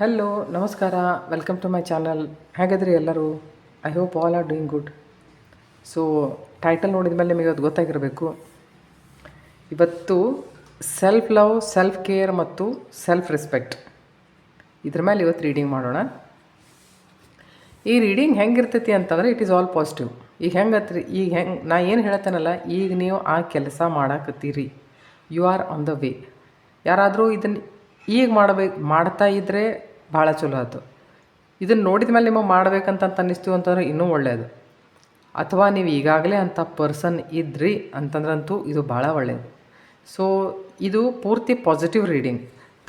Hello ನಮಸ್ಕಾರ, welcome to my channel. ಹೇಗಿದ್ರಿ ಎಲ್ಲರೂ? I hope all are doing good. So title ನೋಡಿದ ಮೇಲೆ ನಿಮಗೆ ಅದು ಗೊತ್ತಾಗಿರಬೇಕು. ಇವತ್ತು ಸೆಲ್ಫ್ ಲವ್, ಸೆಲ್ಫ್ ಕೇರ್ ಮತ್ತು ಸೆಲ್ಫ್ ರೆಸ್ಪೆಕ್ಟ್ ಇದ್ರ ಮೇಲೆ ಇವತ್ತು ರೀಡಿಂಗ್ ಮಾಡೋಣ. ಈ ರೀಡಿಂಗ್ ಹೆಂಗಿರ್ತೈತಿ ಅಂತಂದರೆ ಇಟ್ ಈಸ್ ಆಲ್ ಪಾಸಿಟಿವ್. ಈಗ ನಾ ಏನು ಹೇಳ್ತೇನಲ್ಲ, ಈಗ ನೀವು ಆ ಕೆಲಸ ಮಾಡಾಕತ್ತೀರಿ, you are on the way. ಯಾರಾದರೂ ಇದನ್ನು ಈಗ ಮಾಡ್ತಾ ಇದ್ದರೆ ಭಾಳ ಚಲೋ ಆಯ್ತು. ಇದನ್ನು ನೋಡಿದ ಮೇಲೆ ನಿಮಗೆ ಮಾಡ್ಬೇಕಂತ ಅನ್ನಿಸ್ತೀವಿ ಅಂತಂದ್ರೆ ಇನ್ನೂ ಒಳ್ಳೆಯದು. ಅಥವಾ ನೀವು ಈಗಾಗಲೇ ಅಂಥ ಪರ್ಸನ್ ಇದ್ರಿ ಅಂತಂದ್ರಂತೂ ಇದು ಭಾಳ ಒಳ್ಳೆಯದು. ಸೊ ಇದು ಪೂರ್ತಿ ಪಾಸಿಟಿವ್ ರೀಡಿಂಗ್.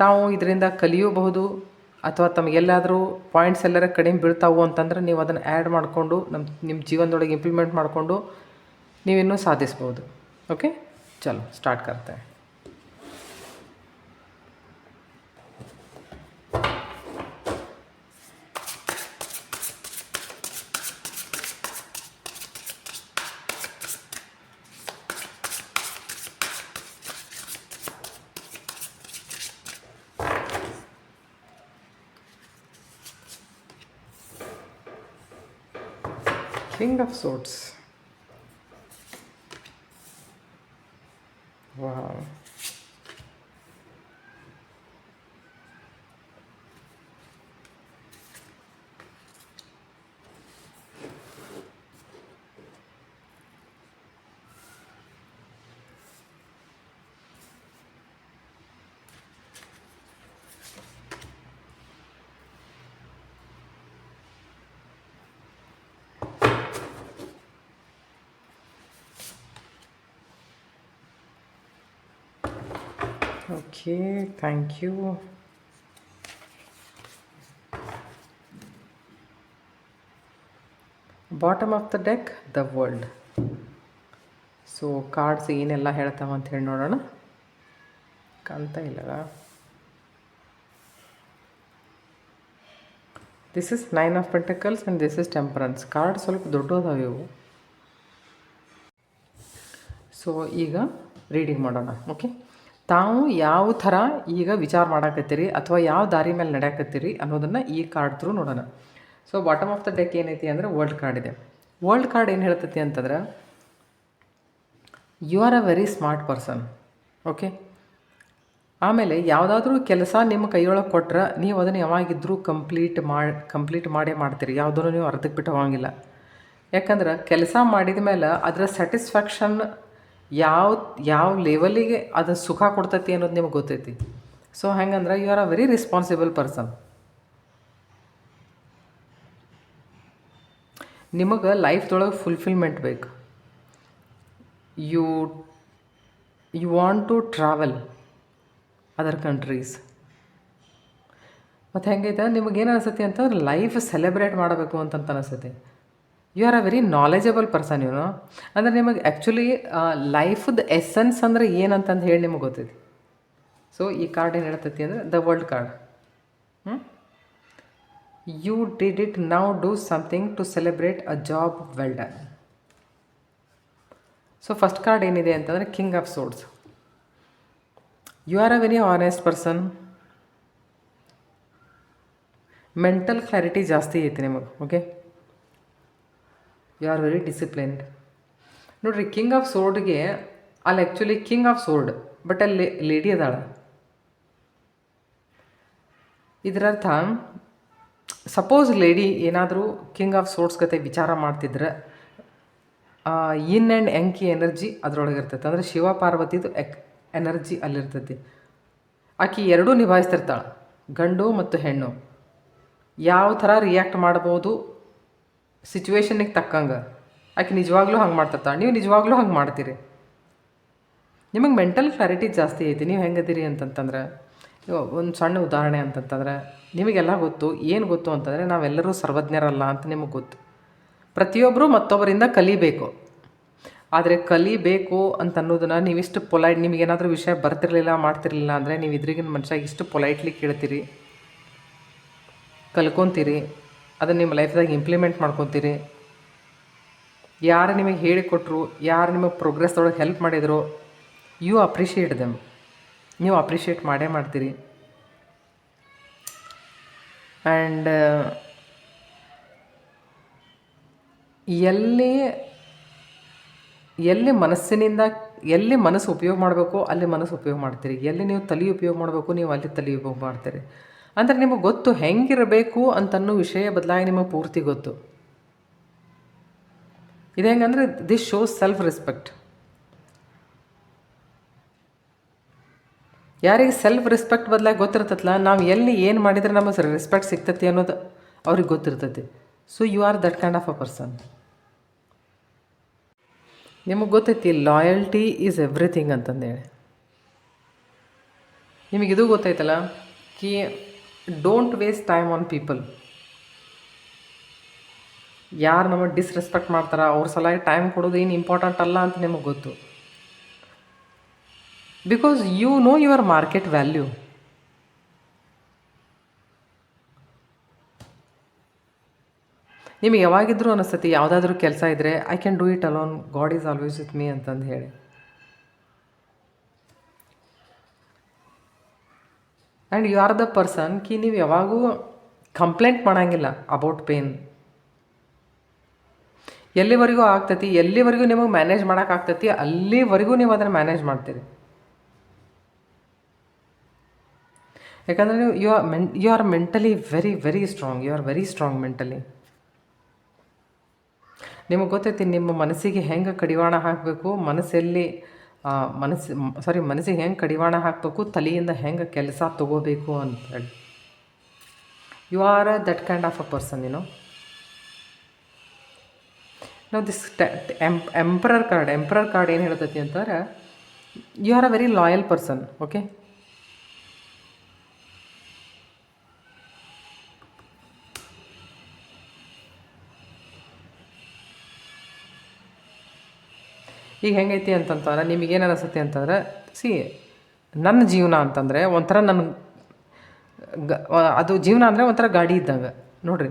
ತಾವು ಇದರಿಂದ ಕಲಿಯಬಹುದು, ಅಥವಾ ತಮಗೆಲ್ಲಾದರೂ ಪಾಯಿಂಟ್ಸ್ ಎಲ್ಲರ ಕಡಿಮೆ ಬೀಳ್ತಾವು ಅಂತಂದ್ರೆ ನೀವು ಅದನ್ನು ಆ್ಯಡ್ ಮಾಡಿಕೊಂಡು ನಿಮ್ಮ ಜೀವನದೊಳಗೆ ಇಂಪ್ಲಿಮೆಂಟ್ ಮಾಡಿಕೊಂಡು ನೀವಿನ್ನೂ ಸಾಧಿಸ್ಬೋದು. ಓಕೆ, ಚಲೋ start ಕರ್ತೆ. King of Swords. Wow. Okay, thank you. Bottom of the deck, the world. So cards ಏನೆಲ್ಲ ಹೇಳ್ತಾವ ಅಂತ ಹೇಳಿ ನೋಡೋಣ. ಕಾಣ್ತಾ ಇಲ್ಲ. This is 9 of pentacles and this is temperance. Card ಸ್ವಲ್ಪ ದೊಡ್ಡದಾವೆ ಇವು. ಸೊ ಈಗ ರೀಡಿಂಗ್ ಮಾಡೋಣ. ಓಕೆ, ತಾವು ಯಾವ ಥರ ಈಗ ವಿಚಾರ ಮಾಡಾಕತ್ತೀರಿ ಅಥವಾ ಯಾವ ದಾರಿ ಮೇಲೆ ನಡೆಯಾಕತ್ತೀರಿ ಅನ್ನೋದನ್ನು ಈ ಕಾರ್ಡ್ ಥ್ರೂ ನೋಡೋಣ. So bottom of the deck ಏನೈತಿ ಅಂದರೆ ವರ್ಲ್ಡ್ ಕಾರ್ಡ್ ಇದೆ. ವರ್ಲ್ಡ್ ಕಾರ್ಡ್ ಏನು ಹೇಳ್ತೈತಿ ಅಂತಂದ್ರೆ, you are a very smart person. Okay, ಆಮೇಲೆ ಯಾವುದಾದ್ರೂ ಕೆಲಸ ನಿಮ್ಮ ಕೈಯೊಳಗೆ ಕೊಟ್ರೆ ನೀವು ಅದನ್ನು ಯಾವಾಗಿದ್ದರೂ ಕಂಪ್ಲೀಟ್ ಮಾಡೇ ಮಾಡ್ತೀರಿ. ಯಾವುದನ್ನು ನೀವು ಅರ್ಧಕ್ಕೆ ಬಿಟ್ಟು ಹೋಗಂಗಿಲ್ಲ. ಯಾಕಂದ್ರೆ ಕೆಲಸ ಮಾಡಿದ ಮೇಲೆ ಅದರ ಸ್ಯಾಟಿಸ್ಫ್ಯಾಕ್ಷನ್ ಯಾವ ಲೆವೆಲಿಗೆ ಅದು ಸುಖ ಕೊಡ್ತೈತಿ ಅನ್ನೋದು ನಿಮಗೆ ಗೊತ್ತೈತಿ. ಸೊ ಹೆಂಗಂದ್ರೆ you are a very responsible person. ನಿಮಗೆ ಲೈಫ್ದೊಳಗೆ ಫುಲ್ಫಿಲ್ಮೆಂಟ್ ಬೇಕು. You want to travel other countries. ಮತ್ತು ಹೆಂಗೈತೆ ನಿಮಗೇನು ಅನಿಸುತ್ತೆ ಅಂತಂದ್ರೆ ಲೈಫ್ ಸೆಲೆಬ್ರೇಟ್ ಮಾಡಬೇಕು ಅಂತ ಅನಿಸುತ್ತೆ. You are a very knowledgeable person. ಇವನು ಅಂದರೆ ನಿಮಗೆ ಆ್ಯಕ್ಚುಲಿ ಲೈಫ್ದು ಎಸೆನ್ಸ್ ಅಂದರೆ ಏನಂತಂದು ಹೇಳಿ ನಿಮಗೆ ಗೊತ್ತೈತಿ. ಸೊ ಈ ಕಾರ್ಡ್ ಏನು ಹೇಳ್ತೈತಿ ಅಂದರೆ the world card. You did it, now do something to celebrate a job well done. So first card ಏನಿದೆ ಅಂತಂದರೆ king of swords. You are a very honest person. Mental clarity ಜಾಸ್ತಿ ಐತಿ ನಿಮಗೆ. Okay, you are very disciplined. ನೋಡಿರಿ, king of ಸೋರ್ಡ್ಗೆ ಅಲ್ಲಿ actually king of sword, but ಅಲ್ಲಿ lady ಅದಾಳ. ಇದರರ್ಥ ಸಪೋಸ್ ಲೇಡಿ ಏನಾದರೂ ಕಿಂಗ್ ಆಫ್ ಸೋರ್ಡ್ಸ್ ಕತೆ ವಿಚಾರ ಮಾಡ್ತಿದ್ರೆ ಇನ್ ಆ್ಯಂಡ್ ಎಂಕಿ ಎನರ್ಜಿ ಅದರೊಳಗೆ ಇರ್ತೈತೆ. ಅಂದರೆ ಶಿವ ಪಾರ್ವತಿದು ಎನರ್ಜಿ ಅಲ್ಲಿರ್ತೈತಿ. ಆಕೆ ಎರಡೂ ನಿಭಾಯಿಸ್ತಿರ್ತಾಳೆ, ಗಂಡು ಮತ್ತು ಹೆಣ್ಣು. ಯಾವ ಥರ ರಿಯಾಕ್ಟ್ ಮಾಡ್ಬೋದು ಸಿಚುವೇಶನ್ನಿಗೆ ತಕ್ಕಂಗೆ ಆಕೆ ನಿಜವಾಗ್ಲೂ ಹಂಗೆ ಮಾಡ್ತಿರ್ತಾಳೆ. ನೀವು ನಿಜವಾಗ್ಲೂ ಹಂಗೆ ಮಾಡ್ತೀರಿ. ನಿಮಗೆ ಮೆಂಟಲ್ ಕ್ಲಾರಿಟಿ ಜಾಸ್ತಿ ಐತಿ. ನೀವು ಹೆಂಗದಿರಿ ಅಂತಂತಂದ್ರೆ, ಒಂದು ಸಣ್ಣ ಉದಾಹರಣೆ ಅಂತಂತಂದ್ರೆ, ನಿಮಗೆಲ್ಲ ಗೊತ್ತು. ಏನು ಗೊತ್ತು ಅಂತಂದರೆ ನಾವೆಲ್ಲರೂ ಸರ್ವಜ್ಞರಲ್ಲ ಅಂತ ನಿಮಗೆ ಗೊತ್ತು. ಪ್ರತಿಯೊಬ್ಬರು ಮತ್ತೊಬ್ಬರಿಂದ ಕಲಿಬೇಕು. ಆದರೆ ಕಲಿಬೇಕು ಅಂತ ಅನ್ನೋದನ್ನು ನೀವಿಷ್ಟು ನಿಮಗೇನಾದರೂ ವಿಷಯ ಬರ್ತಿರಲಿಲ್ಲ, ಮಾಡ್ತಿರಲಿಲ್ಲ ಅಂದರೆ ನೀವು ಇದ್ರಿಗಿನ ಮನುಷ್ಯ ಇಷ್ಟು ಪೊಲೈಟ್ಲಿ ಕೇಳ್ತೀರಿ, ಕಲ್ಕೊತೀರಿ, ಅದನ್ನು ನಿಮ್ಮ ಲೈಫ್ದಾಗ ಇಂಪ್ಲಿಮೆಂಟ್ ಮಾಡ್ಕೊತೀರಿ. ಯಾರು ನಿಮಗೆ ಹೇಳಿಕೊಟ್ರು, ಯಾರು ನಿಮಗೆ ಪ್ರೋಗ್ರೆಸ್ದೊಳಗೆ ಹೆಲ್ಪ್ ಮಾಡಿದ್ರು, ಯು ಅಪ್ರಿಷಿಯೇಟ್ ದೆಮ್. ನೀವು ಅಪ್ರಿಷಿಯೇಟ್ ಮಾಡೇ ಮಾಡ್ತೀರಿ. ಆ್ಯಂಡ್ ಎಲ್ಲಿ ಎಲ್ಲಿ ಮನಸ್ಸಿನಿಂದ ಎಲ್ಲಿ ಮನಸ್ಸು ಉಪಯೋಗ ಮಾಡಬೇಕು ಅಲ್ಲಿ ಮನಸ್ಸು ಉಪಯೋಗ ಮಾಡ್ತೀರಿ, ಎಲ್ಲಿ ನೀವು ತಲೆ ಉಪಯೋಗ ಮಾಡಬೇಕು ನೀವು ಅಲ್ಲಿ ತಲೆ ಉಪಯೋಗ ಮಾಡ್ತೀರಿ. ಅಂದರೆ ನಿಮಗೆ ಗೊತ್ತು ಹೆಂಗಿರಬೇಕು ಅಂತನ್ನೋ ವಿಷಯ ಬದಲಾಗಿ ನಿಮಗೆ ಪೂರ್ತಿ ಗೊತ್ತು. ಇದು ಹೆಂಗಂದ್ರೆ ದಿಸ್ ಶೋಸ್ ಸೆಲ್ಫ್ ರೆಸ್ಪೆಕ್ಟ್. ಯಾರಿಗೆ ಸೆಲ್ಫ್ ರೆಸ್ಪೆಕ್ಟ್ ಬದಲಾಗಿ ಗೊತ್ತಿರ್ತೈತಲ್ಲ, ನಾವು ಎಲ್ಲಿ ಏನು ಮಾಡಿದರೆ ನಮಗೆ ರೆಸ್ಪೆಕ್ಟ್ ಸಿಗ್ತೈತಿ ಅನ್ನೋದು ಅವ್ರಿಗೆ ಗೊತ್ತಿರ್ತೈತಿ. So you are that kind of a person. ನಿಮಗೆ ಗೊತ್ತೈತಿ ಲಾಯಲ್ಟಿ ಈಸ್ ಎವ್ರಿಥಿಂಗ್ ಅಂತಂದೇಳಿ. ನಿಮಗಿದು ಗೊತ್ತೈತಲ್ಲ ಕಿ don't waste time on people. ಯಾರು ನಮಗೆ ಡಿಸ್ರೆಸ್ಪೆಕ್ಟ್ ಮಾಡ್ತಾರೆ ಅವ್ರ ಸಲುವಾಗಿ ಟೈಮ್ ಕೊಡೋದು ಏನು ಇಂಪಾರ್ಟೆಂಟ್ ಅಲ್ಲ ಅಂತ ನಿಮಗೆ ಗೊತ್ತು. Because you know your market value. ನಿಮಗೆ ಯಾವಾಗಿದ್ರೂ ಅನಿಸ್ತತಿ ಯಾವುದಾದ್ರೂ ಕೆಲಸ ಇದ್ದರೆ I can do it alone, God is always with me ಅಂತಂದು ಹೇಳಿ. And you are the person ಕಿ ನೀವು ಯಾವಾಗೂ ಕಂಪ್ಲೇಂಟ್ ಮಾಡೋಂಗಿಲ್ಲ ಅಬೌಟ್ ಪೇನ್. ಎಲ್ಲಿವರೆಗೂ ಆಗ್ತೈತಿ, ಎಲ್ಲಿವರೆಗೂ ನಿಮಗೆ ಮ್ಯಾನೇಜ್ ಮಾಡೋಕ್ಕಾಗ್ತೈತಿ ಅಲ್ಲಿವರೆಗೂ ನೀವು ಅದನ್ನು ಮ್ಯಾನೇಜ್ ಮಾಡ್ತೀರಿ. ಯಾಕಂದರೆ ನೀವು you are mentally very very strong. You are very strong mentally. ನಿಮಗೆ ಗೊತ್ತೈತಿ ನಿಮ್ಮ ಮನಸ್ಸಿಗೆ ಹೆಂಗೆ ಕಡಿವಾಣ ಹಾಕಬೇಕು, ಮನಸ್ಸಿಗೆ ಹೆಂಗೆ ಕಡಿವಾಣ ಹಾಕಬೇಕು, ತಲೆಯಿಂದ ಹೆಂಗೆ ಕೆಲಸ ತೊಗೋಬೇಕು ಅಂತೇಳಿ. You are that kind of a person. ನಾವು ದಿಸ್ ಎಂಪರರ್ ಕಾರ್ಡ್ ಏನು ಹೇಳ್ತೈತಿ ಅಂತಂದ್ರೆ you are a very loyal person. Okay, ಈಗ ಹೆಂಗೈತಿ ಅಂತಂತಂದ್ರೆ ನಿಮಗೇನು ಅನಿಸುತ್ತೆ ಅಂತಂದ್ರೆ ನನ್ನ ಜೀವನ ಅಂತಂದರೆ ಒಂಥರ ಅದು ಜೀವನ ಅಂದರೆ ಒಂಥರ ಗಾಡಿ ಇದ್ದಂಗೆ ನೋಡಿರಿ.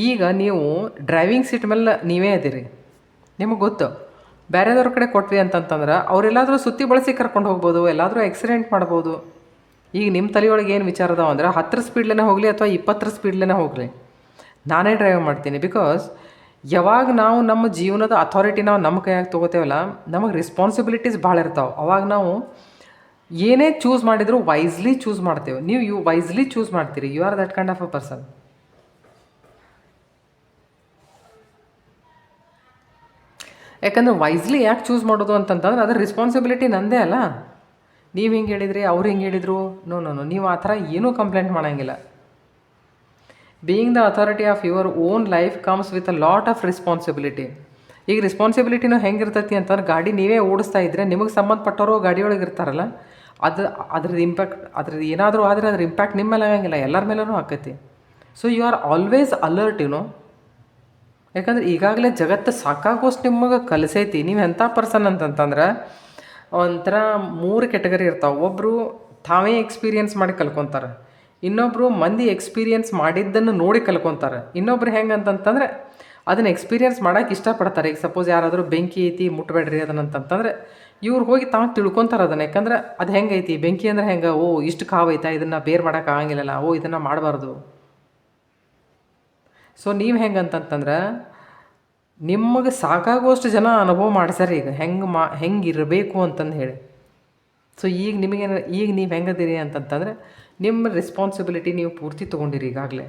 ಈಗ ನೀವು ಡ್ರೈವಿಂಗ್ ಸೀಟ್ ಮೇಲೆ ನೀವೇ ಅದೀರಿ. ನಿಮಗೆ ಗೊತ್ತು ಬೇರೆದವ್ರ ಕಡೆ ಕೊಟ್ವಿ ಅಂತಂತಂದ್ರೆ ಅವರೆಲ್ಲಾದರೂ ಸುತ್ತಿ ಬಳಸಿ ಕರ್ಕೊಂಡು ಹೋಗ್ಬೋದು, ಎಲ್ಲಾದರೂ ಆಕ್ಸಿಡೆಂಟ್ ಮಾಡ್ಬೋದು. ಈಗ ನಿಮ್ಮ ತಲೆಯೊಳಗೆ ಏನು ವಿಚಾರ ಅದಾವ ಅಂದ್ರೆ 10 ಸ್ಪೀಡ್ಲೇ ಹೋಗಲಿ ಅಥವಾ 20 ಸ್ಪೀಡ್ಲೇ ಹೋಗಲಿ ನಾನೇ ಡ್ರೈವ್ ಮಾಡ್ತೀನಿ. ಬಿಕಾಸ್ ಯಾವಾಗ ನಾವು ನಮ್ಮ ಜೀವನದ ಅಥಾರಿಟಿ ನಾವು ನಮ್ಮ ಕೈಯಾಗಿ ತೊಗೋತೇವಲ್ಲ, ನಮಗೆ ರೆಸ್ಪಾನ್ಸಿಬಿಲಿಟೀಸ್ ಭಾಳ ಇರ್ತಾವೆ. ಅವಾಗ ನಾವು ಏನೇ ಚೂಸ್ ಮಾಡಿದರೂ ವೈಸ್ಲಿ ಚೂಸ್ ಮಾಡ್ತೇವೆ. ನೀವು ವೈಸ್ಲಿ ಚೂಸ್ ಮಾಡ್ತೀರಿ. You are that kind of a person. ಯಾಕಂದರೆ ವೈಸ್ಲಿ ಯಾಕೆ ಚೂಸ್ ಮಾಡೋದು ಅಂತಂತಂದ್ರೆ ಅದರ ರೆಸ್ಪಾನ್ಸಿಬಿಲಿಟಿ ನಂದೇ ಅಲ್ಲ. ನೀವು ಹಿಂಗೆ ಹೇಳಿದ್ರಿ, ಅವ್ರು ಹಿಂಗೆ ಹೇಳಿದರು, ನೋ, ನೀವು ಆ ಥರ ಏನೂ ಕಂಪ್ಲೇಂಟ್ ಮಾಡೋಂಗಿಲ್ಲ. Being the authority of your own life comes with a lot of responsibility. ಈಗ ರೆಸ್ಪಾನ್ಸಿಬಿಲಿಟಿನೂ ಹೆಂಗಿರ್ತೈತಿ ಅಂತಂದ್ರೆ ಗಾಡಿ ನೀವೇ ಓಡಿಸ್ತಾ ಇದ್ದರೆ ನಿಮಗೆ ಸಂಬಂಧಪಟ್ಟವರು ಗಾಡಿಯೊಳಗೆ ಇರ್ತಾರಲ್ಲ, ಅದ್ರದ್ದು ಏನಾದರೂ ಆದರೆ ಅದ್ರ ಇಂಪ್ಯಾಕ್ಟ್ ನಿಮ್ಮ ಮೇಲೆ ಆಗಂಗಿಲ್ಲ, ಎಲ್ಲರ ಮೇಲೂ ಆಕೈತಿ. So you are always alert. ಯಾಕಂದ್ರೆ ಈಗಾಗಲೇ ಜಗತ್ತು ಸಾಕಾಗೋಷ್ಟು ನಿಮಗೆ ಕಲಿಸೈತಿ. ನೀವು ಎಂಥ ಪರ್ಸನ್ ಅಂತಂತಂದ್ರೆ ಒಂಥರ 3 ಕೆಟಗರಿ ಇರ್ತಾವೆ. ಒಬ್ಬರು ತಾವೇ ಎಕ್ಸ್ಪೀರಿಯನ್ಸ್ ಮಾಡಿ ಕಲ್ಕೊತಾರೆ, ಇನ್ನೊಬ್ಬರು ಮಂದಿ ಎಕ್ಸ್ಪೀರಿಯನ್ಸ್ ಮಾಡಿದ್ದನ್ನು ನೋಡಿ ಕಲ್ಕೊತಾರೆ, ಇನ್ನೊಬ್ರು ಹೆಂಗೆ ಅಂತಂತಂದರೆ ಅದನ್ನು ಎಕ್ಸ್ಪೀರಿಯನ್ಸ್ ಮಾಡೋಕೆ ಇಷ್ಟಪಡ್ತಾರೆ. ಈಗ ಸಪೋಸ್ ಯಾರಾದರೂ ಬೆಂಕಿ ಐತಿ ಮುಟ್ಟಬೇಡ್ರಿ ಅದನ್ನಂತಂತಂದರೆ ಇವ್ರು ಹೋಗಿ ತಾವು ತಿಳ್ಕೊತಾರೆ ಅದನ್ನು. ಯಾಕಂದ್ರೆ ಅದು ಹೆಂಗೈತಿ, ಬೆಂಕಿ ಅಂದ್ರೆ ಹೆಂಗೆ, ಇಷ್ಟು ಕಾವೈತಾ, ಇದನ್ನು ಬೇರೆ ಮಾಡೋಕೆ ಆಗಂಗಿಲ್ಲಲ್ಲ, ಇದನ್ನು ಮಾಡಬಾರ್ದು. ಸೊ ನೀವು ಹೆಂಗೆ ಅಂತಂತಂದ್ರೆ ನಿಮಗೆ ಸಾಕಾಗುವಷ್ಟು ಜನ ಅನುಭವ ಮಾಡ್ಸ್ಯಾರ ಈಗ ಹೆಂಗಿರಬೇಕು ಅಂತಂದು ಹೇಳಿ. ಸೊ ಈಗ ನೀವು ಹೆಂಗದಿರಿ ಅಂತಂತಂದರೆ ನಿಮ್ಮ ರೆಸ್ಪಾನ್ಸಿಬಿಲಿಟಿ ನೀವು ಪೂರ್ತಿ ತೊಗೊಂಡಿರಿ ಈಗಾಗಲೇ.